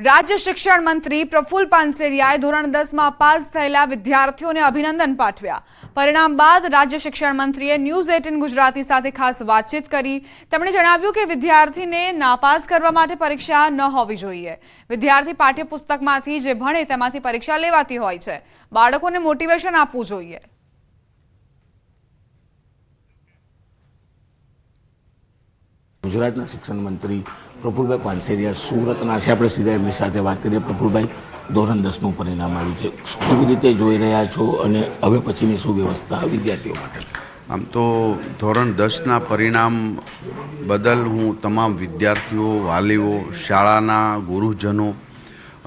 રાજ્ય શિક્ષણ મંત્રી પ્રફુલ્લ પાનસેરિયાએ ધોરણ 10માં પાસ થયેલા વિદ્યાર્થીઓને અભિનંદન પાઠવ્યા. પરિણામ બાદ રાજ્ય શિક્ષણ મંત્રીએ ન્યૂઝ 18 ગુજરાતી સાથે ખાસ વાતચીત કરી. તેમણે જણાવ્યું કે વિદ્યાર્થીને નાપાસ કરવા માટે પરીક્ષા ન હોવી જોઈએ. વિદ્યાર્થી પાઠ્યપુસ્તકમાંથી જે ભણે તેમાંથી પરીક્ષા લેવાતી હોય છે. બાળકોને મોટિવેશન આપવું જોઈએ. ગુજરાતના શિક્ષણ મંત્રી પ્રફુલ્લભાઈ પાનસેરિયા સુરતના છે. આપણે સીધા એમની સાથે વાત કરીએ. પ્રફુલ્લભાઈ, ધોરણ 10નું પરિણામ આવ્યું છે, કેવી રીતે જોઈ રહ્યા છો અને હવે પછીની શું વ્યવસ્થા વિદ્યાર્થીઓ માટે? આમ તો ધોરણ 10ના પરિણામ બદલ હું તમામ વિદ્યાર્થીઓ, વાલીઓ, શાળાના ગુરુજનો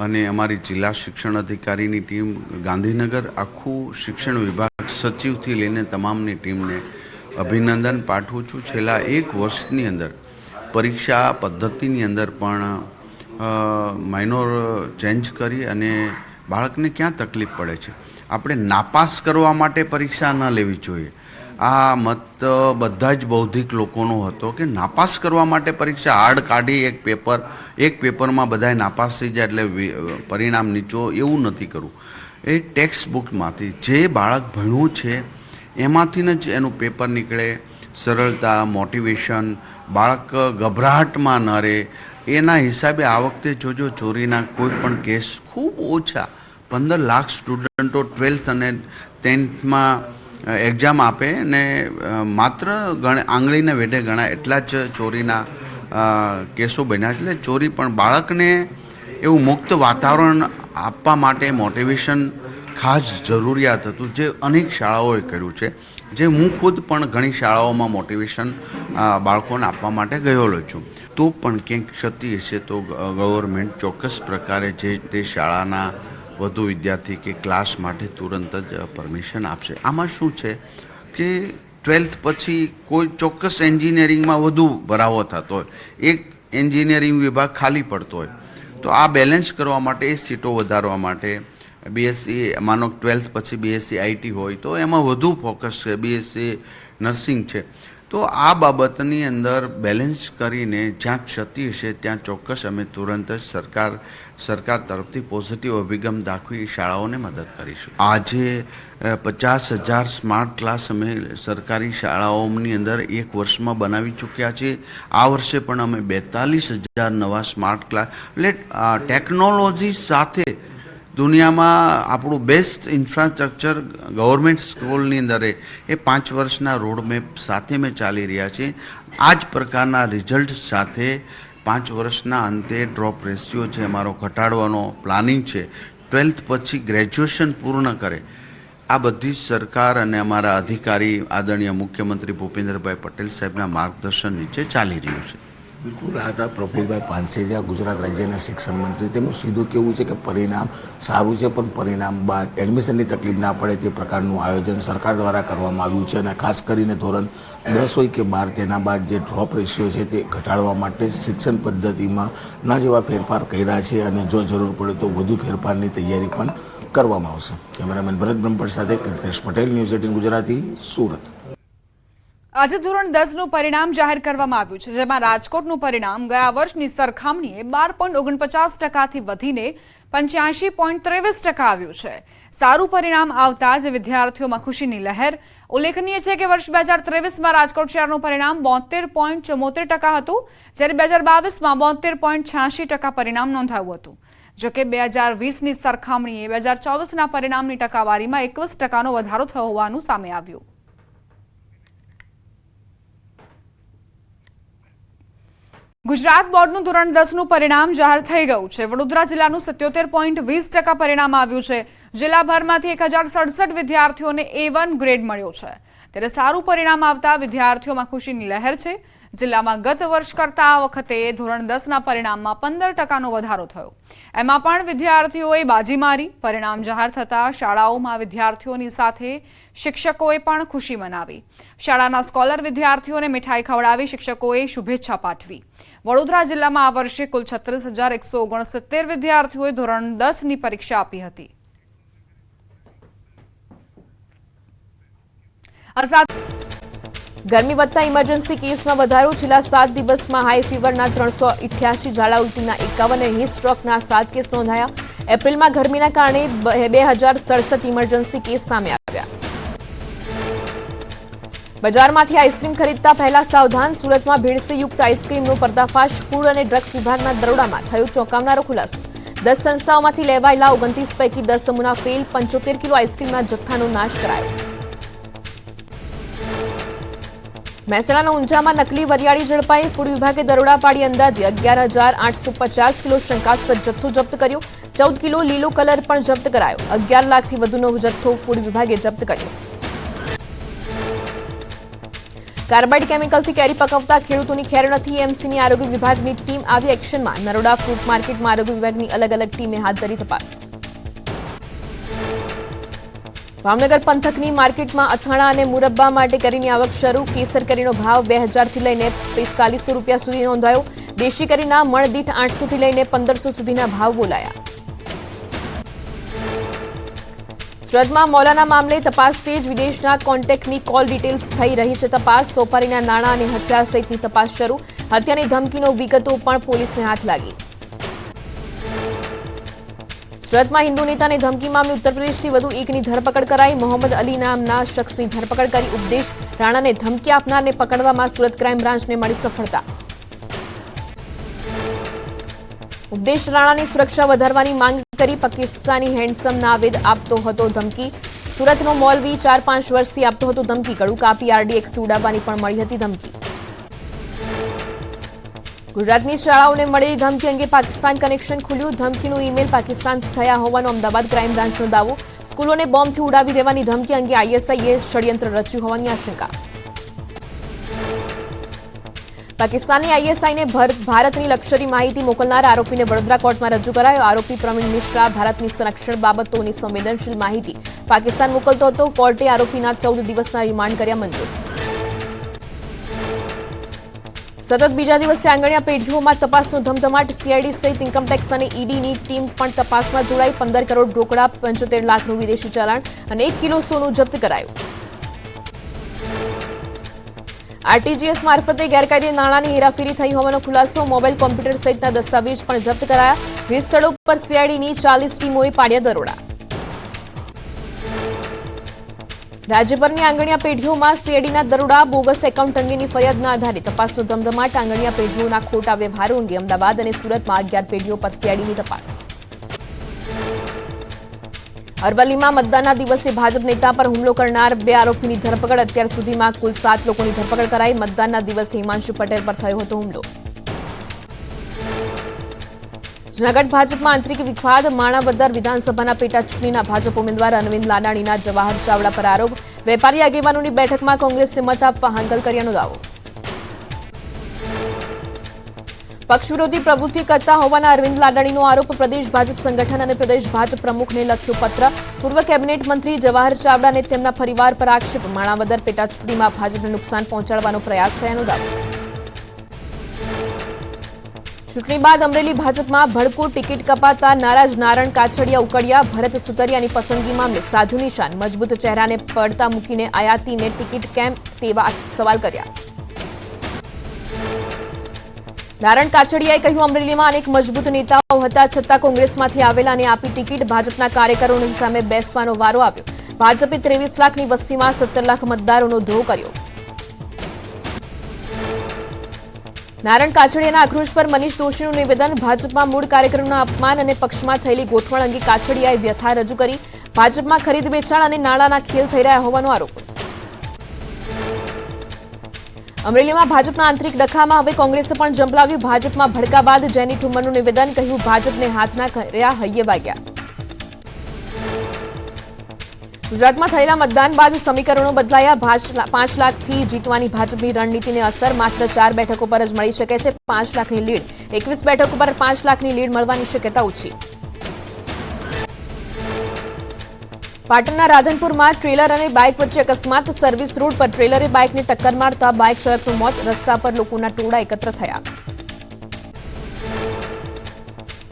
અને અમારી જિલ્લા શિક્ષણ અધિકારીની ટીમ, ગાંધીનગર આખું શિક્ષણ વિભાગ સચિવથી લઈને તમામની ટીમને અભિનંદન પાઠવું છું. છેલ્લા 1 વર્ષની અંદર પરીક્ષા પદ્ધતિની અંદર પણ માઇનોર ચેન્જ કરી અને બાળકને ક્યાં તકલીફ પડે છે, આપણે નાપાસ કરવા માટે પરીક્ષા ન લેવી જોઈએ. આ મત બધા જ બૌદ્ધિક લોકોનો હતો કે નાપાસ કરવા માટે પરીક્ષા હાર્ડ કાઢી એક પેપરમાં બધાએ નાપાસ થઈ જાય એટલે પરિણામ નીચો, એવું નથી કરવું. એ ટેક્સ્ટ બુકમાંથી જે બાળક ભણવું છે એમાંથી જ એનું પેપર નીકળે. સરળતા, મોટિવેશન, બાળક ગભરાટમાં ન રહે. એના હિસાબે આ વખતે જોજો ચોરીના કોઈ પણ કેસ ખૂબ ઓછા. 15 લાખ સ્ટુડન્ટો 12th અને 10thમાં એક્ઝામ આપે ને માત્ર આંગળીના વેઢે ગણા એટલા જ ચોરીના કેસો બન્યા છે. એટલે ચોરી પણ બાળકને એવું મુક્ત વાતાવરણ આપવા માટે મોટિવેશન ખાસ જરૂરિયાત હતું, જે અનેક શાળાઓએ કર્યું છે. જે હું ખુદ પણ ઘણી શાળાઓમાં મોટિવેશન બાળકોને આપવા માટે ગયેલો છું. તો પણ ક્યાંક ક્ષતિ હશે તો ગવર્મેન્ટ ચોક્કસ પ્રકારે જે તે શાળાના વધુ વિદ્યાર્થી કે ક્લાસ માટે તુરંત જ પરમિશન આપશે. આમાં શું છે કે 12th પછી કોઈ ચોક્કસ એન્જિનિયરિંગમાં વધુ ભરાવો થતો હોય, એક એન્જિનિયરિંગ વિભાગ ખાલી પડતો હોય, તો આ બેલેન્સ કરવા માટે, એ સીટો વધારવા માટે બીએસસી, માનો 12th પછી બીએસસી આઈટી હોય તો એમાં વધુ ફોકસ છે, બીએસસી નર્સિંગ છે. તો આ બાબતની અંદર બેલેન્સ કરીને જ્યાં ક્ષતિ હશે ત્યાં ચોક્કસ અમે તુરંત જ સરકાર તરફથી પોઝિટિવ અભિગમ દાખવી શાળાઓને મદદ કરીશું. આજે 50,000 સ્માર્ટ ક્લાસ અમે સરકારી શાળાઓની અંદર 1 વર્ષમાં બનાવી ચૂક્યા છીએ. આ વર્ષે પણ અમે 42,000 નવા સ્માર્ટ ક્લાસ, એટલે ટેકનોલોજી સાથે દુનિયામાં આપણું બેસ્ટ ઇન્ફ્રાસ્ટ્રક્ચર ગવર્મેન્ટ સ્કૂલની અંદર એ 5 વર્ષના રોડમેપ સાથે મેં ચાલી રહ્યા છીએ. આ જ પ્રકારના રિઝલ્ટ સાથે 5 વર્ષના અંતે ડ્રોપ રેશિયો છે અમારો ઘટાડવાનો પ્લાનિંગ છે. 12th પછી ગ્રેજ્યુએશન પૂર્ણ કરે, આ બધી જ સરકાર અને અમારા અધિકારી આદરણીય મુખ્યમંત્રી ભૂપેન્દ્રભાઈ પટેલ સાહેબના માર્ગદર્શન નીચે ચાલી રહ્યું છે. બિલકુલ. આ હતા પ્રફુલ્લભાઈ પાનસેરિયા, ગુજરાત રાજ્યના શિક્ષણ મંત્રી. તેમનું સીધું કહેવું છે કે પરિણામ સારું છે, પણ પરિણામ બાદ એડમિશનની તકલીફ ના પડે તે પ્રકારનું આયોજન સરકાર દ્વારા કરવામાં આવ્યું છે. અને ખાસ કરીને ધોરણ 10 હોય કે 12, તેના બાદ જે ડ્રોપ રેશિયો છે તે ઘટાડવા માટે શિક્ષણ પદ્ધતિમાં ના જેવા ફેરફાર કર્યા છે અને જો જરૂર પડે તો વધુ ફેરફારની તૈયારી પણ કરવામાં આવશે. કેમેરામેન ભરત બ્રહ્મભટ્ટ સાથે કલ્પેશ પટેલ, ન્યૂઝ 18 ગુજરાતી, સુરત. આજે ધોરણ 10નું પરિણામ જાહેર કરવામાં આવ્યું છે, જેમાં રાજકોટનું પરિણામ ગયા વર્ષની સરખામણીએ 12.49%થી વધીને 85.23% આવ્યું છે. સારું પરિણામ આવતા જ વિદ્યાર્થીઓમાં ખુશીની લહેર. ઉલ્લેખનીય છે કે વર્ષ 2023માં રાજકોટ શહેરનું પરિણામ 72.74% હતું, જ્યારે 2022માં 72.86% પરિણામ નોંધાયું હતું. જોકે 2020ની સરખામણીએ 2024ના પરિણામની ટકાવારીમાં 21%નો વધારો થયો હોવાનું સામે આવ્યું. ગુજરાત બોર્ડનું ધોરણ 10નું પરિણામ જાહેર થઈ ગયું છે. વડોદરા જિલ્લાનું 77.20% પરિણામ આવ્યું છે. જિલ્લાભરમાંથી 1067 વિદ્યાર્થીઓને A1 ગ્રેડ મળ્યો છે. ત્યારે સારું પરિણામ આવતા વિદ્યાર્થીઓમાં ખુશીની લહેર છે. જિલ્લામાં ગત વર્ષ કરતા આ વખતે ધોરણ 10ના પરિણામમાં 15%નો વધારો થયો. એમાં પણ વિદ્યાર્થીઓએ બાજી મારી. પરિણામ જાહેર થતાં શાળાઓમાં વિદ્યાર્થીઓની સાથે શિક્ષકોએ પણ ખુશી મનાવી. શાળાના સ્કોલર વિદ્યાર્થીઓને મીઠાઈ ખવડાવી શિક્ષકોએ શુભેચ્છા પાઠવી. વડોદરા જિલ્લામાં આ વર્ષે કુલ 36,169 વિદ્યાર્થીઓએ ધોરણ 10ની પરીક્ષા આપી હતી. ગરમી વધતા ઇમરજન્સી કેસમાં વધારો. છેલ્લા 7 દિવસમાં હાઈ ફીવરના 388, ઝાડા ઉલટીના 51 અને હીટ સ્ટ્રોકના 7 કેસ નોંધાયા. એપ્રિલમાં ગરમીના કારણે 2067 ઇમરજન્સી કેસ સામે આવ્યા. બજારમાંથી આઈસ્ક્રીમ ખરીદતા પહેલા સાવધાન. સુરતમાં ભેળસેયુક્ત આઈસ્ક્રીમનો પર્દાફાશ. ફૂડ અને ડ્રગ્સ વિભાગના દરોડામાં થયો ચોંકાવનારો ખુલાસો. 10 સંસ્થાઓમાંથી લેવાયેલા 29 પૈકી 10 નમૂના ફેલ. 75 કિલો આઈસ્ક્રીમના જથ્થાનો નાશ કરાયો. મહેસાણાના ઊંઝામાં નકલી વરિયાળી ઝડપાઈ. ફૂડ વિભાગે દરોડા પાડી અંદાજે 11,850 કિલો શંકાસ્પદ જથ્થો જપ્ત કર્યો. 14 કિલો લીલો કલર પણ જપ્ત કરાયો. 11 લાખથી વધુનો જથ્થો ફૂડ વિભાગે જપ્ત કર્યો. કાર્બાઇડ કેમિકલથી કેરી પકવતા ખેડૂતોની ખેર નથી. એમસીની આરોગ્ય વિભાગની ટીમ આવી એક્શનમાં. નરોડા ફ્રૂટ માર્કેટમાં આરોગ્ય વિભાગની અલગ અલગ ટીમે હાથ ધરી તપાસ. ભાવનગર પંથકની માર્કેટમાં અથાણા અને મુરબ્બા માટે કેરીની આવક શરૂ. કેસર કેરીનો ભાવ 2000 થી લઈને 4500 રૂપિયા સુધી નોંધાયો. દેશી કેરીના મણ દીઠ 800 થી લઈને 1500 સુધીના ભાવ બોલાયા. સુરતમાં મૌલાના મામલે તપાસ તેજ. વિદેશના કોન્ટેક્ટની કોલ ડિટેલ્સ થઈ રહી છે તપાસ. સોપારીના નાણાં અને હત્યા સહિતની તપાસ શરૂ. હત્યાની ધમકીનો વિગતો પણ પોલીસને હાથ લાગી. સુરતમાં હિન્દુ નેતાને ધમકી મામલે ઉત્તર પ્રદેશથી વધુ એકની ધરપકડ કરાઈ. મોહમ્મદ અલી નામના શખ્સની ધરપકડ કરી. ઉપદેશ રાણાને ધમકી આપનારને પકડવામાં સુરત ક્રાઇમ બ્રાન્ચને મળી સફળતા. ઉપદેશ રાણાની સુરક્ષા વધારવાની માંગ કરી. પાકિસ્તાની હેન્ડસમ નાવેદ આપતો હતો ધમકી. સુરતનો મૌલવી 4-5 વર્ષથી આપતો હતો ધમકી. ગળું કાપી RDX ઉડાવવાની પણ મળી હતી ધમકી. ગુજરાતની શાળાઓને મળેલી ધમકી અંગે પાકિસ્તાન કનેક્શન ખુલ્યું. ધમકીનું ઈમેલ પાકિસ્તાનથી થયા હોવાનો અમદાવાદ ક્રાઇમ બ્રાન્ચનો દાવો. સ્કૂલોને બોમ્બથી ઉડાવી દેવાની ધમકી અંગે ISIએ ષડયંત્ર રચ્યું હોવાની આશંકા. પાકિસ્તાની ISIને ભારતની લશ્કરી માહિતી મોકલનાર આરોપીને વડોદરા કોર્ટમાં રજૂ કરાયો. આરોપી પ્રવીણ મિશ્રા ભારતની સંરક્ષણ બાબતોની સંવેદનશીલ માહિતી પાકિસ્તાન મોકલતો હતો. કોર્ટે આરોપીના 14 દિવસના રિમાન્ડ કર્યા મંજૂર. સતત બીજા દિવસે આંગણિયા પેઢીઓમાં તપાસનો ધમધમાટ. CID સહિત ઇન્કમટેક્સ અને EDની ટીમ પણ તપાસમાં જોડાઈ. 15 કરોડ રોકડા, 75 લાખનું વિદેશી ચલણ અને 1 કિલો સોનું જપ્ત કરાયું. RTGS મારફતે ગેરકાયદે નાણાંની હેરાફેરી થઈ હોવાનો ખુલાસો. મોબાઈલ કોમ્પ્યુટર સહિતના દસ્તાવેજ પણ જપ્ત કરાયા. 20 સ્થળો પર CIDની 40 ટીમોએ પાડ્યા દરોડા. રાજ્યભરની આંગણિયા પેઢીઓમાં CIDના દરોડા. બોગસ એકાઉન્ટ અંગેની ફરિયાદના આધારે તપાસનો ધમધમાટ. આંગણિયા પેઢીઓના ખોટા વ્યવહારો અંગે અમદાવાદ અને સુરતમાં 11 પેઢીઓ પર CIDની તપાસ. અરવલ્લીમાં મતદાનના દિવસે ભાજપ નેતા પર હુમલો કરનાર 2 આરોપીની ધરપકડ. અત્યાર સુધીમાં કુલ 7 લોકોની ધરપકડ કરાઈ. મતદાનના દિવસે હિમાંશુ પટેલ પર થયો હતો હુમલો. જૂનાગઢ ભાજપમાં આંતરિક વિવાદ. માણાવદર વિધાનસભાના પેટા ચૂંટણીના ભાજપ ઉમેદવાર અરવિંદ લાડાણીના જવાહર ચાવડા પર આરોપ. વેપારી આગેવાનોની બેઠકમાં કોંગ્રેસે મત આપવા હાંકલ કર્યાનો દાવો. પક્ષ વિરોધી પ્રવૃત્તિ કરતા હોવાના અરવિંદ લાડાણીનો આરોપ. પ્રદેશ ભાજપ સંગઠન અને પ્રદેશ ભાજપ પ્રમુખને લખ્યો પત્ર. પૂર્વ કેબિનેટ મંત્રી જવાહર ચાવડા અને તેમના પરિવાર પર આક્ષેપ. માણાવદર પેટા ચૂંટણીમાં ભાજપને નુકસાન પહોંચાડવાનો પ્રયાસ થયાનો દાવો. ચૂંટણી બાદ અમરેલી ભાજપમાં ભડકો. ટિકિટ કપાતા નારાજ નારણ કાછડિયા ઉકળ્યા. ભરત સુતરિયાની પસંદગી મામલે સાધુ નિશાન. મજબૂત ચહેરાને પડતા મૂકીને આયાતીને ટિકિટ કેમ તેવા સવાલ કર્યા. નારણ કાછડિયાએ કહ્યું, અમરેલીમાં અનેક મજબૂત નેતાઓ હતા, છતાં કોંગ્રેસમાંથી આવેલા અને આપી ટિકિટ. ભાજપના કાર્યકરોની સામે બેસવાનો વારો આવ્યો. ભાજપે 23 લાખની વસ્તીમાં 17 લાખ મતદારોનો ધ્રોહ કર્યો. નારણ કાછડિયાના આક્રોશ પર મનીષ દોશીનું નિવેદન. ભાજપમાં મૂળ કાર્યકરોના અપમાન અને પક્ષમાં થયેલી ગોઠવણ અંગે કાછડિયાએ વ્યથા રજૂ કરી. ભાજપમાં ખરીદ વેચાણ અને નાણાંના ખેલ થઈ રહ્યા હોવાનો આરોપ. અમરેલીમાં ભાજપના આંતરિક ડખામાં હવે કોંગ્રેસે પણ ઝંપલાવ્યું. ભાજપમાં ભડકા બાદ જેની ઠુમ્મરનું નિવેદન. કહ્યું, ભાજપને હાથના કર્યા હૈયે વાગ્યા. ગુજરાતમાં થયેલા મતદાન બાદ સમીકરણો બદલાયા. 5 લાખથી જીતવાની ભાજપની રણનીતિને અસર. માત્ર 4 બેઠકો પર જ મળી શકે છે 5 લાખની લીડ. 21 બેઠકો પર 5 લાખની લીડ મળવાની શક્યતા ઓછી. પાટણના રાધનપુરમાં ટ્રેલર અને બાઇક વચ્ચે અકસ્માત. સર્વિસ રોડ પર ટ્રેલરે બાઇકને ટક્કર મારતા બાઇક ચાલકનું મોત. રસ્તા પર લોકોના ટોળા એકત્ર થયા.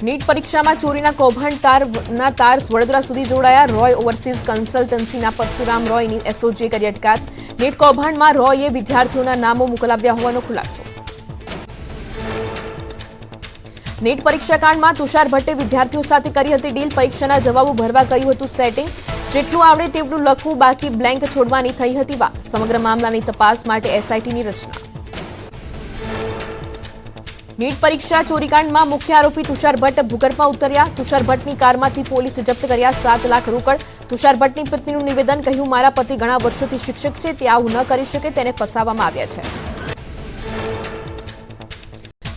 નીટ પરીક્ષામાં ચોરીના કૌભાંડ તાર વડોદરા સુધી જોડાયા. રોય ઓવરસીઝ કન્સલ્ટન્સીના પરશુરામ રોયની SOGએ કરી અટકાયત. નીટ કૌભાંડમાં રોયે વિદ્યાર્થીઓના નામો મોકલાવ્યા હોવાનો ખુલાસો. નીટ પરીક્ષા કાંડમાં તુષાર ભટ્ટે વિદ્યાર્થીઓ સાથે કરી હતી ડીલ. પરીક્ષાના જવાબો ભરવા કર્યું હતું સેટિંગ. જેટલું આવડે તેટલું લખવું, બાકી બ્લેન્ક છોડવાની થઈ હતી વાત. સમગ્ર મામલાની તપાસ માટે એસઆઈટીની રચના. નીટ પરીક્ષા ચોરીકાંડમાં મુખ્ય આરોપી તુષાર ભટ્ટ ભૂગર્ભમાં ઉતર્યા. તુષાર ભટ્ટની કારમાંથી પોલીસે જપ્ત કર્યા 7 લાખ રોકડ. તુષાર ભટ્ટની પત્નીનું નિવેદન, કહ્યું મારા પતિ ઘણા વર્ષોથી શિક્ષક છે, તે આવું ન કરી શકે, તેને ફસાવવામાં આવ્યા છે.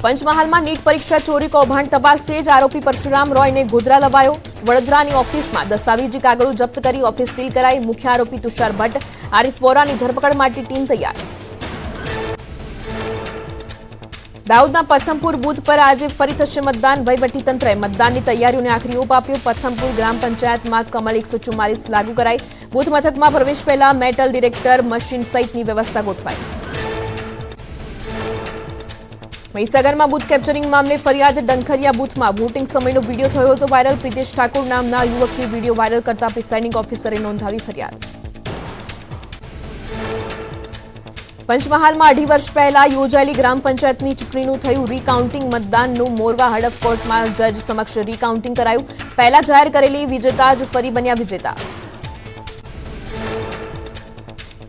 પંચમહાલમાં નીટ પરીક્ષા ચોરી કૌભાંડ તપાસથી જ આરોપી પરશુરામ રોયને ગોધરા લવાયો. વડોદરાની ઓફિસમાં દસ્તાવેજી કાગળો જપ્ત કરી ઓફિસ સીલ કરાઈ. મુખ્ય આરોપી તુષાર ભટ્ટ, આરિફ વોરાની ધરપકડ માટે ટીમ તૈયાર. દાહોદના પથમપુર બૂથ પર આજે ફરી થશે મતદાન. વહીવટીતંત્રએ મતદાનની તૈયારીઓને આખરી ઓપ આપ્યો. પથમપુર ગ્રામ પંચાયતમાં કમલ 144 લાગુ કરાઈ. બૂથ મથકમાં પ્રવેશ પહેલા મેટલ ડિટેક્ટર મશીન સહિતની વ્યવસ્થા ગોઠવાઈ. મહીસાગરમાં બૂથ કેપ્ચરિંગ મામલે ફરિયાદ. ડંખરિયા બૂથમાં વોટિંગ સમયનો વિડીયો થયો હતો વાયરલ. પ્રિતેશ ઠાકોર નામના યુવકની વિડીયો વાયરલ કરતા પ્રિસાઇડિંગ ઓફિસરે નોંધાવી ફરિયાદ. પંચમહાલમાં 2.5 વર્ષ પહેલા યોજાયેલી ગ્રામ પંચાયતની ચૂંટણીનું થયું રીકાઉન્ટિંગ. મતદાનનું મોરવા હડફ કોર્ટમાં જજ સમક્ષ રીકાઉન્ટિંગ કરાયું. પહેલા જાહેર કરેલી વિજેતા જ ફરી બન્યા વિજેતા.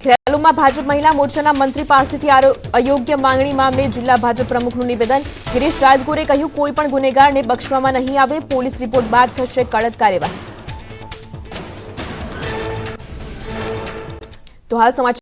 ખેરાલુમાં ભાજપ મહિલા મોરચાના મંત્રી પાસેથી અયોગ્ય માંગણી મામલે જિલ્લા ભાજપ પ્રમુખનું નિવેદન. ગિરીશ રાજગોરે કહ્યું કોઈ પણ ગુનેગારને બક્ષવામાં નહીં આવે. પોલીસ રિપોર્ટ બાદ થશે કડક કાર્યવાહી. તો હાલ સમાચાર